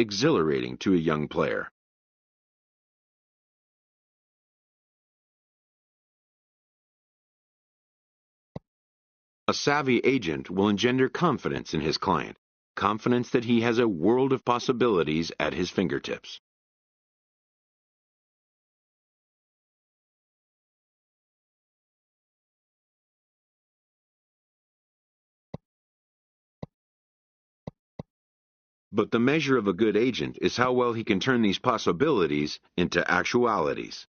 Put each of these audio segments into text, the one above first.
exhilarating to a young player. A savvy agent will engender confidence in his client, confidence that he has a world of possibilities at his fingertips. But the measure of a good agent is how well he can turn these possibilities into actualities.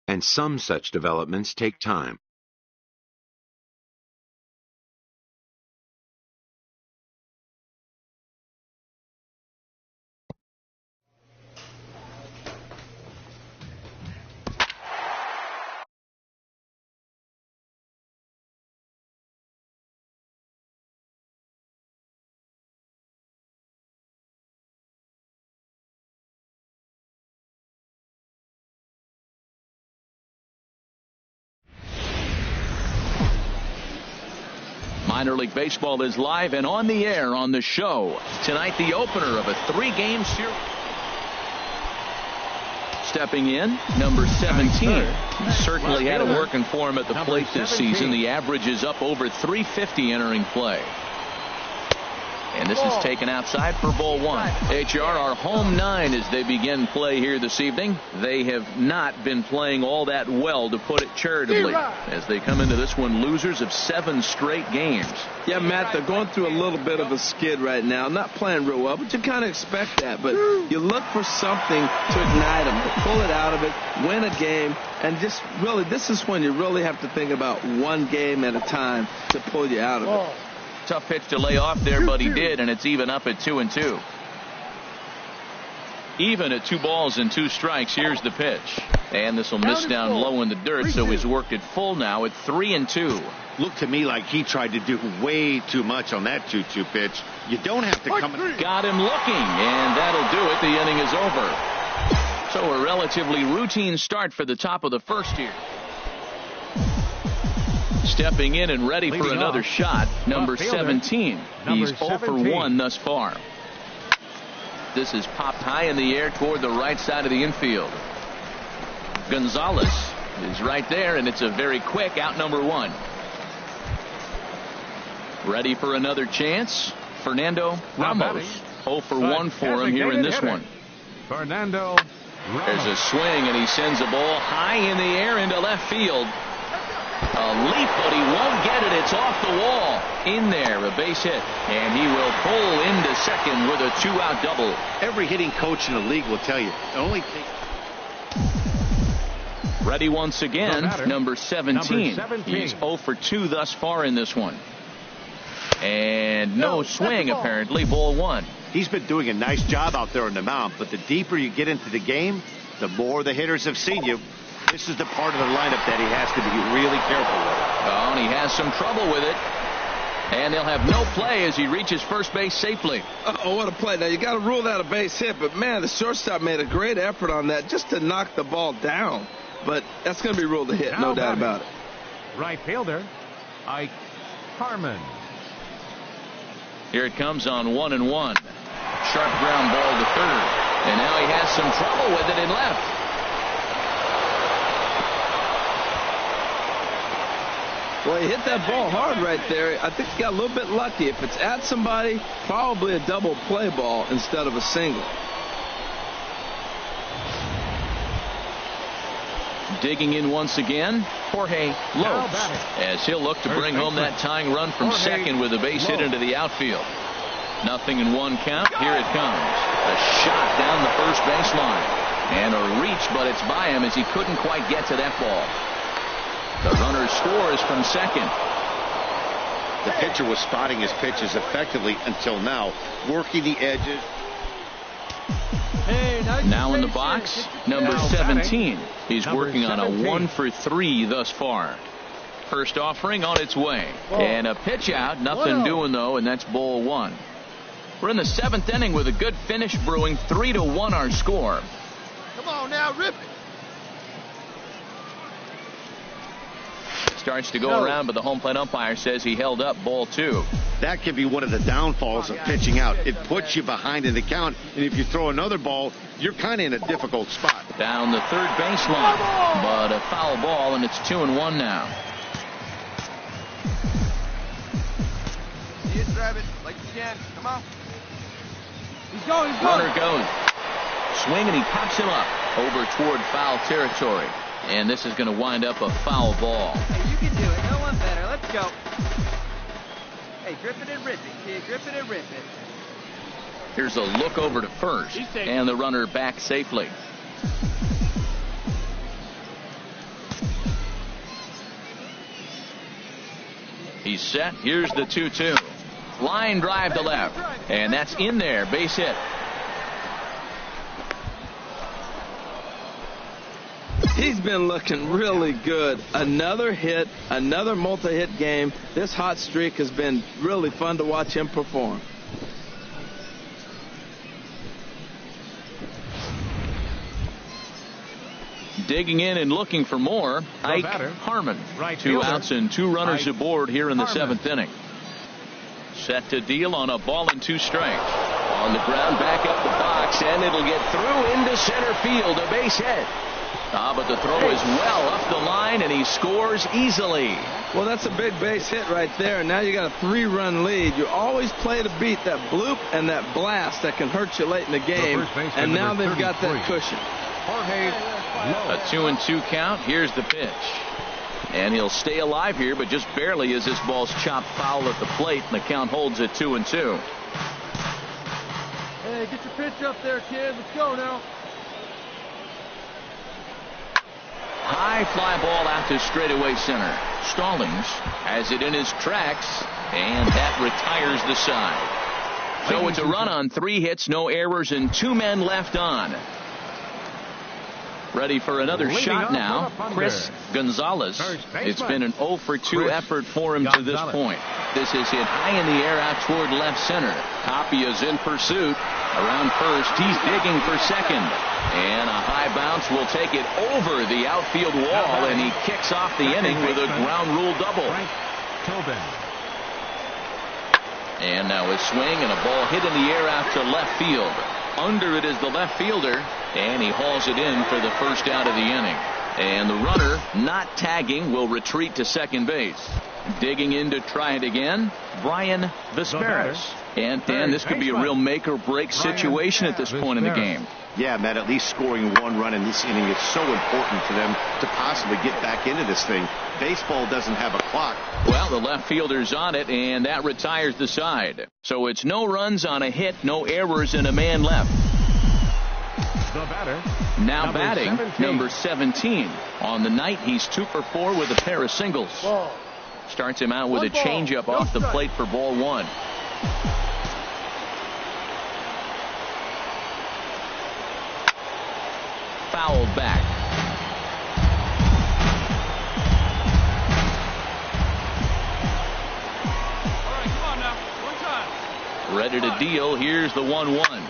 And some such developments take time. Minor League Baseball is live and on the air on the show. Tonight, the opener of a 3-game series. Stepping in, number 17. He certainly had it working for him at the plate this season. The average is up over 350 entering play. And this is taken outside for ball 1. HR are home 9 as they begin play here this evening. They have not been playing all that well, to put it charitably, as they come into this one losers of 7 straight games. Yeah, Matt, they're going through a little bit of a skid right now. Not playing real well, but you kind of expect that. But you look for something to ignite them, to pull it out of it, win a game, and just really, this is when you really have to think about one game at a time to pull you out of it. Tough pitch to lay off there, but he did, and it's even up at 2-2. Even at 2 balls and 2 strikes. Here's the pitch, and this will miss down low in the dirt, so he's worked it full now at 3-2. Looked to me like he tried to do way too much on that 2-2 pitch. You don't have to come. Got him looking, and that'll do it. The inning is over. So a relatively routine start for the top of the first here. Stepping in and ready for another shot, number 17. He's 0 for 1 thus far. This is popped high in the air toward the right side of the infield. Gonzalez is right there, and it's a very quick out, number 1. Ready for another chance, Fernando Ramos. 0 for 1 for him here in this one. Fernando Ramos. There's a swing, and he sends a ball high in the air into left field. A leap, but he won't get it. It's off the wall. In there, a base hit. And he will pull into second with a 2-out double. Every hitting coach in the league will tell you, it only takes. Ready once again, number 17. He's 0 for 2 thus far in this one. And no swing, apparently. Ball 1. He's been doing a nice job out there on the mound, but the deeper you get into the game, the more the hitters have seen you. This is the part of the lineup that he has to be really careful with. Oh, and he has some trouble with it. And they'll have no play as he reaches first base safely. Oh, what a play. Now, you got to rule that a base hit, but, man, the shortstop made a great effort on that just to knock the ball down. But that's going to be ruled a hit, no doubt about it. Right fielder, Ike Harmon. Here it comes on 1-1. Sharp ground ball to third. And now he has some trouble with it in left. Well, he hit that ball hard right there. I think he got a little bit lucky. If it's at somebody, probably a double play ball instead of a single. Digging in once again, Jorge Lopes, as he'll look to bring home that tying run from second with a base hit into the outfield. 0-1 count. Here it comes. A shot down the first baseline. And a reach, but it's by him as he couldn't quite get to that ball. The runner scores from second. The pitcher was spotting his pitches effectively until now, working the edges. Now in the box, number 17. He's working on a 1 for 3 thus far. First offering on its way. And a pitch out. Nothing doing, though, and that's ball one. We're in the 7th inning with a good finish brewing. 3-1 our score. Come on now, rip it. Starts to go around, but the home plate umpire says he held up ball two. That could be one of the downfalls of pitching out. It puts you behind in the count, and if you throw another ball, you're kind of in a difficult spot. Down the third baseline, but a foul ball, and it's 2-1 now. See it, grab it like you can. Come on. He's going. Runner goes. Swing, and he pops him up over toward foul territory. And this is going to wind up a foul ball. Hey, you can do it. No one better. Let's go. Hey, grip it and rip it, kid. Grip it and rip it. Here's a look over to first. And the runner back safely. He's set. Here's the 2-2. Line drive to left. And that's in there. Base hit. He's been looking really good. Another hit, another multi-hit game. This hot streak has been really fun to watch him perform. Digging in and looking for more, Ike Harmon. Right 2 fielder. outs and 2 runners Ike aboard here in the Harmon. 7th inning. Set to deal on a ball and 2 strikes. On the ground, back up the box, and it'll get through into center field. A base hit. But the throw is well up the line, and he scores easily. Well, that's a big base hit right there, and now you got a 3-run lead. You always play to beat that bloop and that blast that can hurt you late in the game, first baseman, and now number they've got that 33. cushion. Jorge A Lowe. 2-2 count. Here's the pitch. And he'll stay alive here, but just barely as this ball's chopped foul at the plate, and the count holds at 2-2. Hey, get your pitch up there, kid. Let's go now. High fly ball out to straightaway center. Stallings has it in his tracks, and that retires the side. So it's a run on 3 hits, no errors, and 2 men left on. Ready for another Leading shot off now, with a bunder. Chris Gonzalez. First baseman. It's been an 0 for 2 Chris effort for him to this Gonzalez. point. This is hit high in the air out toward left center. Tapia is in pursuit. Around first, he's digging for second. And a high bounce will take it over the outfield wall, and he kicks off the inning with a ground rule double. Frank Tobin. And now a swing and a ball hit in the air out to left field. Under it is the left fielder, and he hauls it in for the first out of the inning. And the runner, not tagging, will retreat to second base. Digging in to try it again, Brian Vesperis. And Dan, this could be a real make-or-break situation at this point in the game. Yeah, Matt, at least scoring 1 run in this inning is so important for them to possibly get back into this thing. Baseball doesn't have a clock. Well, the left fielder's on it, and that retires the side. So it's no runs on a hit, no errors, and a man left. The batter. Now Number batting, 17. number 17. On the night, he's 2 for 4 with a pair of singles. Ball. Starts him out with a One ball, changeup no off the strike. plate for ball 1. Fouled back. All right, come on now. One time. Ready to deal. Here's the 1-1.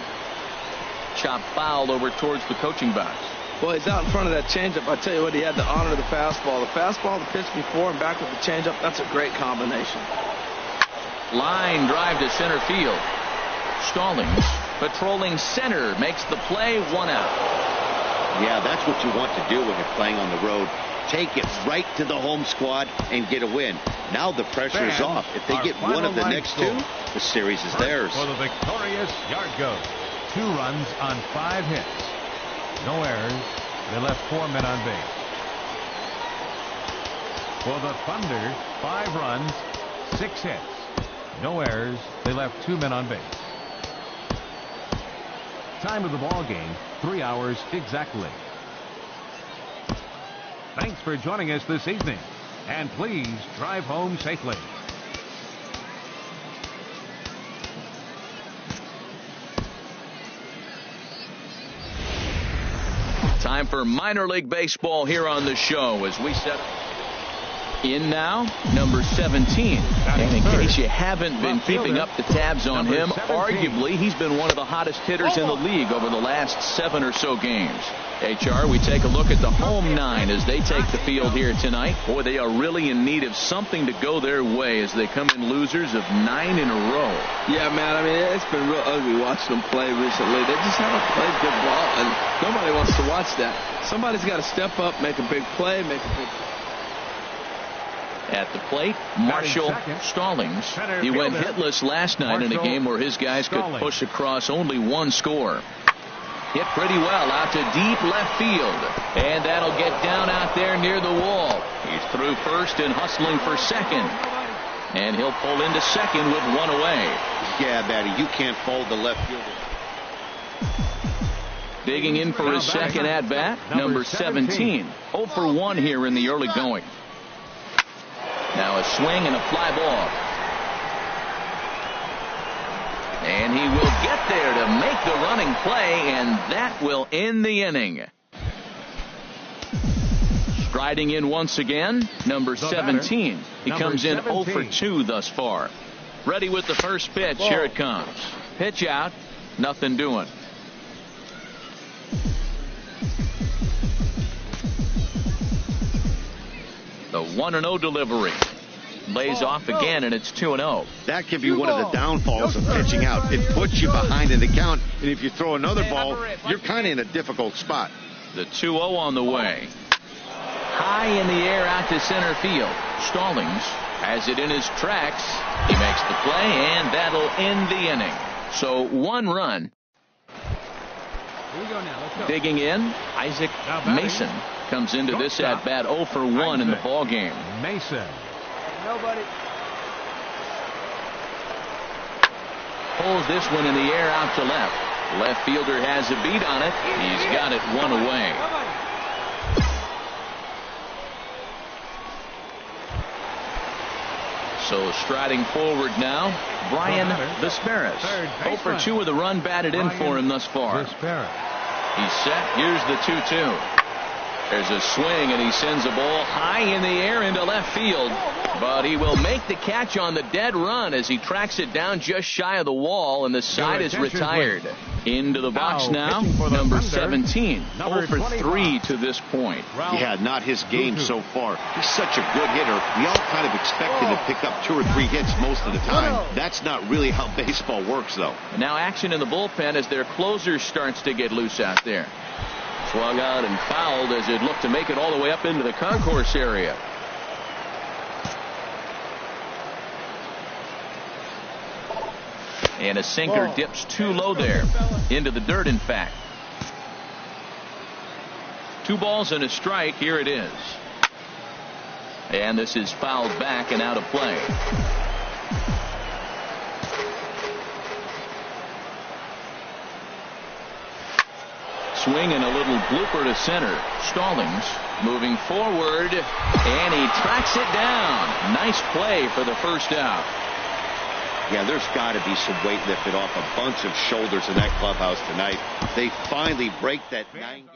Chop fouled over towards the coaching box. Boy, he's out in front of that changeup. I tell you what, he had to honor the fastball. The fastball, the pitch before, and back with the changeup. That's a great combination. Line drive to center field. Stallings patrolling center makes the play. 1 out. Yeah, that's what you want to do when you're playing on the road. Take it right to the home squad and get a win. Now the pressure is Fans, off. If they our get one final of the line next score. 2, the series is theirs. For the victorious Yard Goats. 2 runs on 5 hits. No errors. They left 4 men on base. For the Thunder, 5 runs, 6 hits. No errors. They left 2 men on base. Time of the ball game, 3 hours exactly. Thanks for joining us this evening. And please drive home safely. Time for minor league baseball here on the show as we set. In now, number 17. And in case you haven't been keeping up the tabs on him, arguably he's been one of the hottest hitters in the league over the last 7 or so games. HR, we take a look at the home 9 as they take the field here tonight. Boy, they are really in need of something to go their way as they come in losers of 9 in a row. Yeah, man, I mean, it's been real ugly watching them play recently. They just haven't played good ball, and nobody wants to watch that. Somebody's got to step up, make a big play, At the plate, Marshall Stallings. He went hitless last night in a game where his guys could push across only 1 score. Hit pretty well out to deep left field. And that'll get down out there near the wall. He's through first and hustling for second. And he'll pull into second with 1 away. Yeah, Matty, you can't fold the left fielder. Digging in for his second at-bat, number 17. 0 for 1 here in the early going. Now a swing and a fly ball. And he will get there to make the running play, and that will end the inning. Striding in once again, number 17. He comes in 0 for 2 thus far. Ready with the first pitch. Here it comes. Pitch out. Nothing doing. The 1-0 delivery. Lays off again, and it's 2-0. That can be one of the downfalls of pitching out. It puts you behind in the count, and if you throw another ball, you're kind of in a difficult spot. The 2-0 on the way. High in the air out to center field. Stallings has it in his tracks. He makes the play, and that'll end the inning. So 1 run. Here we go now. Let's go. Digging in, Isaac Mason comes into this at-bat 0 for 1 in the ball game. Mason. Nobody. Pulls this one in the air out to left. Left fielder has a beat on it. He's got it 1 away. So striding forward now, Brian Vesperis. 0 for 2 with a run batted in for him thus far. He's set. Here's the 2-2. There's a swing, and he sends a ball high in the air into left field. But he will make the catch on the dead run as he tracks it down just shy of the wall, and the side is retired. Into the box now, number 17. 0 for 3 to this point. Yeah, not his game so far. He's such a good hitter. We all kind of expect him to pick up 2 or 3 hits most of the time. That's not really how baseball works, though. And now action in the bullpen as their closer starts to get loose out there. Swung out and fouled as it looked to make it all the way up into the concourse area. And a sinker dips too low there. Into the dirt, in fact. 2 balls and a strike. Here it is. And this is fouled back and out of play. Swing and a little blooper to center. Stallings moving forward, and he tracks it down. Nice play for the first out. Yeah, there's got to be some weight lifted off a bunch of shoulders in that clubhouse tonight. They finally break that 9-game.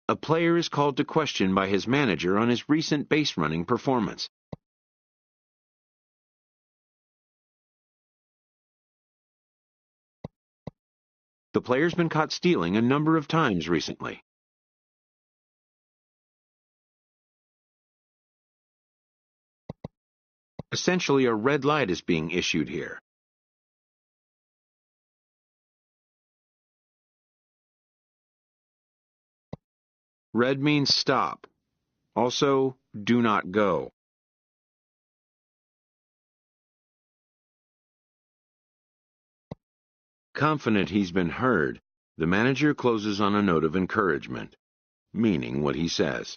A player is called to question by his manager on his recent base running performance. The player's been caught stealing a number of times recently. Essentially, a red light is being issued here. Red means stop. Also, do not go. Confident he's been heard, the manager closes on a note of encouragement, meaning what he says.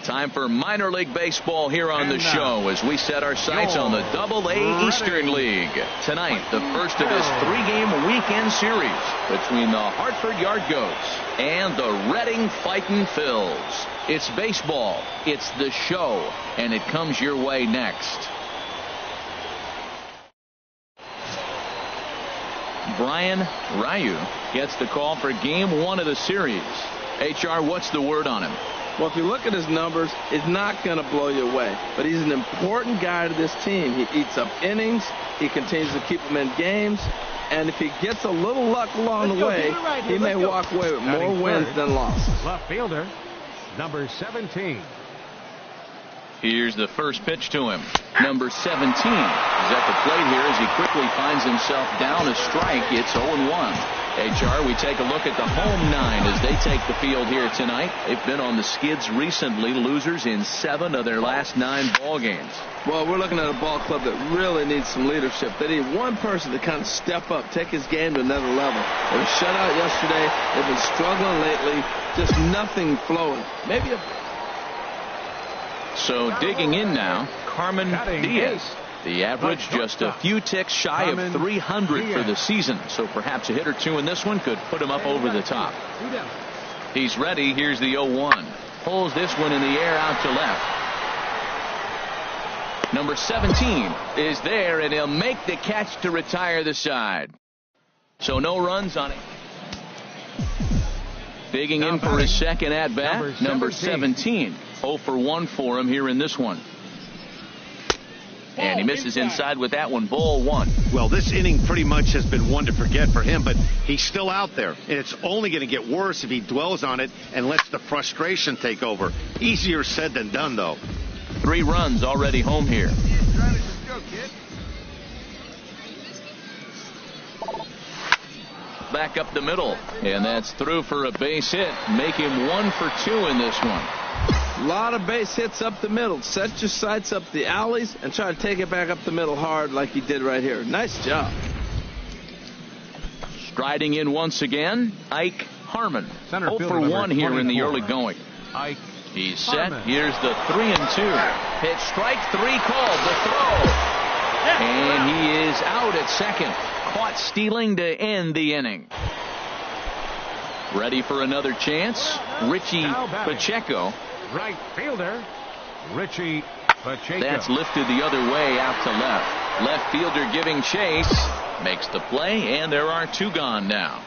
Time for minor league baseball here on the show as we set our sights on the Double-A Eastern League. Tonight, the first of this three-game weekend series between the Hartford Yard Goats and the Reading Fightin' Phils. It's baseball, it's the show, and it comes your way next. Brian Ryu gets the call for game one of the series. HR, what's the word on him? Well, if you look at his numbers, it's not going to blow you away. But he's an important guy to this team. He eats up innings. He continues to keep them in games. And if he gets a little luck along the way, he may walk away with more wins than losses. Left fielder, number 17. Here's the first pitch to him. Number 17 is at the plate here as he quickly finds himself down a strike. It's 0-1. HR, we take a look at the home nine as they take the field here tonight. They've been on the skids recently, losers in 7 of their last 9 ball games. Well, we're looking at a ball club that really needs some leadership. They need one person to kind of step up, take his game to another level. They were shut out yesterday. They've been struggling lately. Just nothing flowing. So digging in now, Carmen Diaz. The average just a few ticks shy of 300 for the season. So perhaps a hit or two in this one could put him up over the top. He's ready. Here's the 0-1. Pulls this one in the air out to left. Number 17 is there, and he'll make the catch to retire the side. So no runs on it. Digging in for his second at-bat, number 17. 0 for 1 for him here in this one. And he misses inside with that one. Ball 1. Well, this inning pretty much has been one to forget for him, but he's still out there. And it's only going to get worse if he dwells on it and lets the frustration take over. Easier said than done, though. 3 runs already home here. Back up the middle. And that's through for a base hit. Make him 1 for 2 in this one. A lot of base hits up the middle. Set your sights up the alleys and try to take it back up the middle hard like he did right here. Nice job. Striding in once again, Ike Harmon. 0 for 1 here in the early going. Ike He's set. Harmon. Here's the 3-2. Pitch strike 3 called. The throw. And he is out at second. Caught stealing to end the inning. Ready for another chance. Richie Pacheco. Right fielder, Richie Pacheco. That's lifted the other way out to left. Left fielder giving chase. Makes the play, and there are 2 gone now.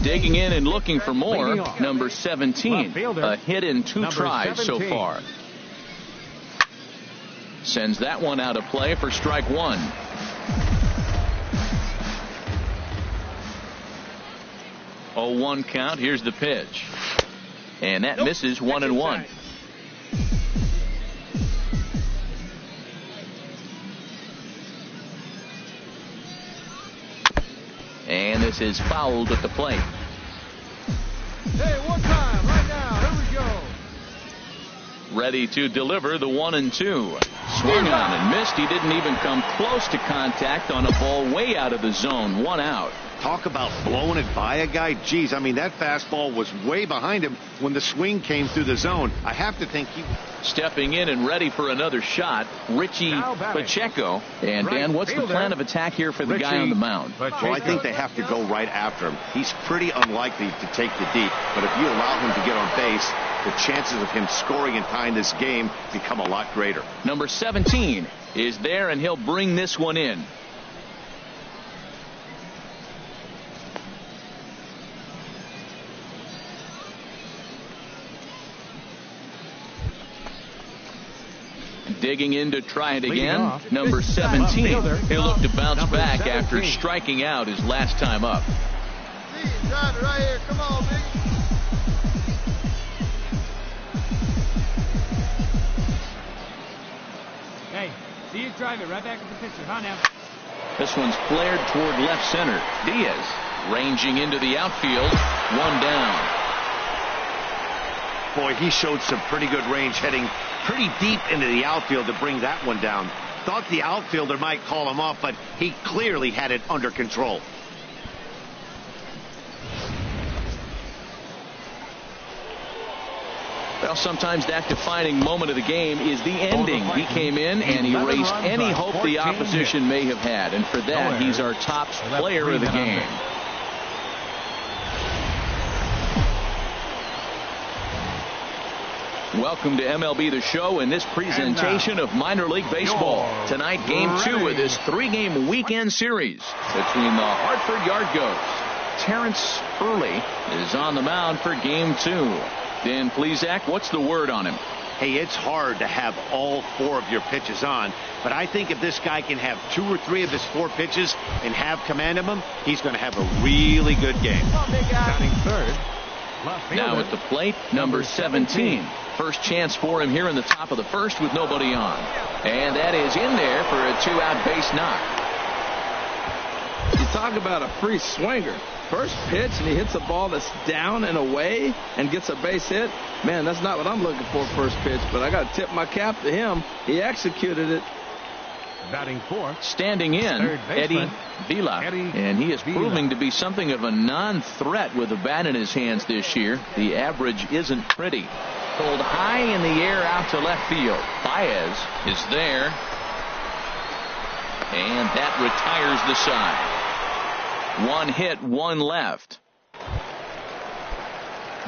Digging in and looking for more. Number 17. A hit in 2 tries so far. Sends that one out of play for strike 1. Oh, 1 count. Here's the pitch. And that misses 1-1. And this is fouled at the plate. Hey, one time, right now. Here we go. Ready to deliver the 1-2. Swung on and missed. He didn't even come close to contact on a ball way out of the zone. 1 out. Talk about blowing it by a guy. Geez, I mean, that fastball was way behind him when the swing came through the zone. I have to think he... Stepping in and ready for another shot, Richie Pacheco. And, Dan, what's the plan of attack here for the guy on the mound? Well, I think they have to go right after him. He's pretty unlikely to take the deep, but if you allow him to get on base, the chances of him scoring and tying this game become a lot greater. Number 17 is there, and he'll bring this one in. Digging in to try it again. Number 17. He'll look to bounce back after striking out his last time up. Drive it right here. Come on, big. Hey, see you drive it right back at the pitcher, huh, now? This one's flared toward left center. Diaz ranging into the outfield. One down. Boy, he showed some pretty good range heading pretty deep into the outfield to bring that one down. Thought the outfielder might call him off, but he clearly had it under control. Well, sometimes that defining moment of the game is the ending. He came in and he erased any hope the opposition may have had, and for that, he's our top player of the game. Welcome to MLB The Show and this presentation of minor league baseball. Tonight, game 2 of this 3-game weekend series between the Hartford Yard Goats. Terrence Early is on the mound for game 2. Dan Plesac, what's the word on him? Hey, it's hard to have all 4 of your pitches on, but I think if this guy can have 2 or 3 of his 4 pitches and have command of them, he's going to have a really good game. Batting third. Now at the plate, number 17. First chance for him here in the top of the first with nobody on. And that is in there for a 2-out base knock. You talk about a free swinger. First pitch, and he hits a ball that's down and away and gets a base hit. Man, that's not what I'm looking for first pitch, but I got to tip my cap to him. He executed it. Batting fourth. Standing in, Eddie Vila. And he is proving to be something of a non-threat with a bat in his hands this year. The average isn't pretty. Pulled high in the air out to left field. Baez is there. And that retires the side. 1 hit, 1 left.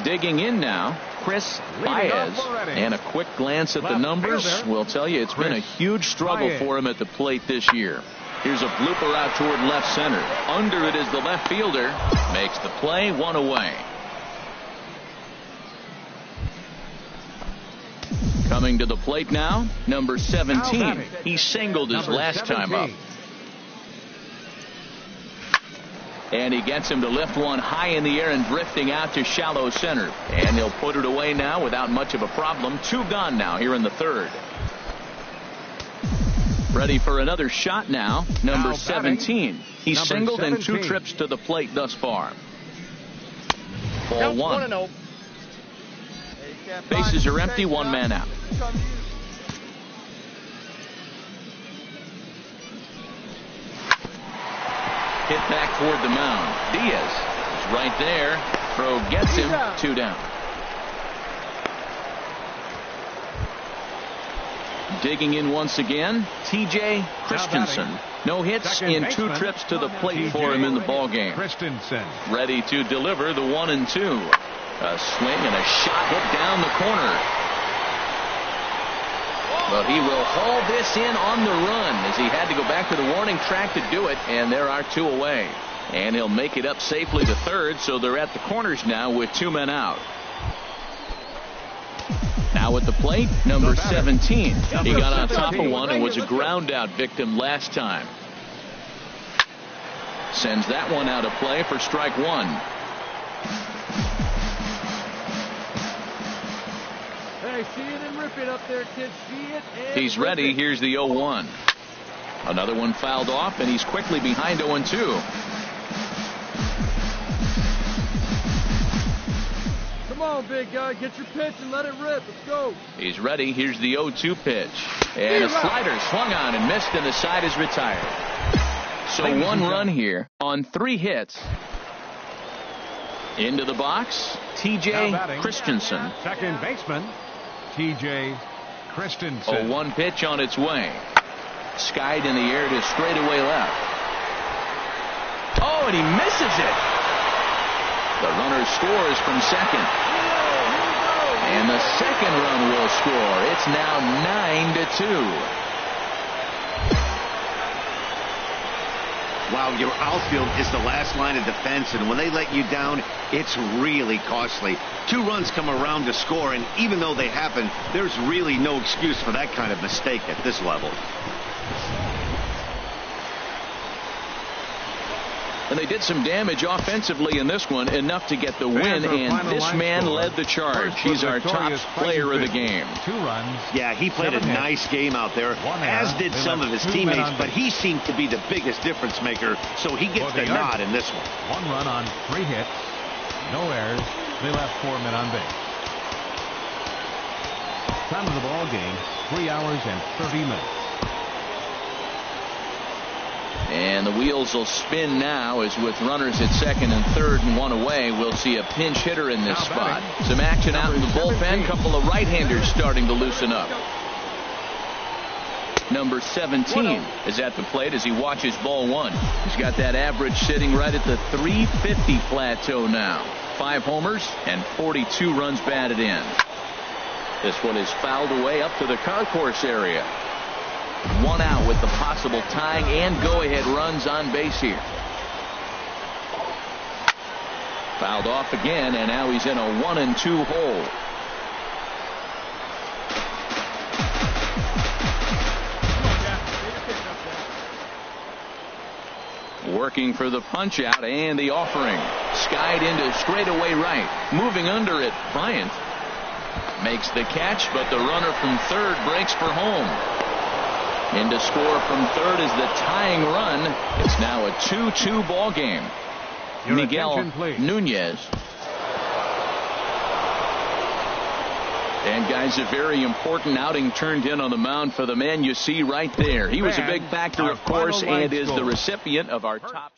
Digging in now, Chris Baez. And a quick glance at the numbers will tell you it's been a huge struggle for him at the plate this year. Here's a blooper out toward left center. Under it is the left fielder. Makes the play, 1 away. Coming to the plate now, number 17. He singled his last time up. And he gets him to lift one high in the air and drifting out to shallow center. And he'll put it away now without much of a problem. 2 gone now here in the third. Ready for another shot now. Number 17. He's singled in 2 trips to the plate thus far. Ball 1. Bases are empty. 1 man out. Hit back toward the mound. Diaz is right there. Throw gets him. 2 down. Digging in once again, T.J. Christensen. No hits in 2 trips to the plate for him in the ballgame. Ready to deliver the 1 and 2. A swing and a shot hit down the corner. But he will haul this in on the run as he had to go back to the warning track to do it, and there are 2 away. And he'll make it up safely to third, so they're at the corners now with 2 men out. Now at the plate, number 17. He got on top of one and was a ground out victim last time. Sends that one out of play for strike 1. Hey, see it and rip it up there, kid. See it and he's ready. Here's the 0-1. Another one fouled off, and he's quickly behind 0-2. Come on, big guy. Get your pitch and let it rip. Let's go. He's ready. Here's the 0-2 pitch. And a slider swung on and missed, and the side is retired. So 1 run here on 3 hits. Into the box, T.J. Christensen. Second baseman, T.J. Christensen. 0-1 pitch on its way. Skied in the air to straightaway left. Oh, and he misses it. The runner scores from second. And the second run will score. It's now 9-2. Wow, your outfield is the last line of defense, and when they let you down, it's really costly. 2 runs come around to score, and even though they happen, there's really no excuse for that kind of mistake at this level. And they did some damage offensively in this one, enough to get the win, and this man led the charge. He's our top player of the game. 2 runs. Yeah, he played a nice game out there, as did some of his teammates, but he seemed to be the biggest difference maker, so he gets the nod in this one. 1 run on 3 hits, no errors. They left 4 men on base. Time of the ball game, 3 hours and 30 minutes. And the wheels will spin now, as with runners at second and third and 1 away, we'll see a pinch hitter in this spot. Some action out in the bullpen. Couple of right-handers starting to loosen up. Number 17 is at the plate as he watches ball 1. He's got that average sitting right at the 350 plateau now. 5 homers and 42 runs batted in. This one is fouled away up to the concourse area. 1 out with the possible tying and go-ahead runs on base here. Fouled off again, and now he's in a 1-2 hole. Working for the punch out and the offering. Skied into straightaway right. Moving under it, Bryant makes the catch, but the runner from third breaks for home. In to score from third is the tying run. It's now a 2-2 ball game. Miguel Nunez. And guys, a very important outing turned in on the mound for the man you see right there. He was a big factor, of course, and is the recipient of our top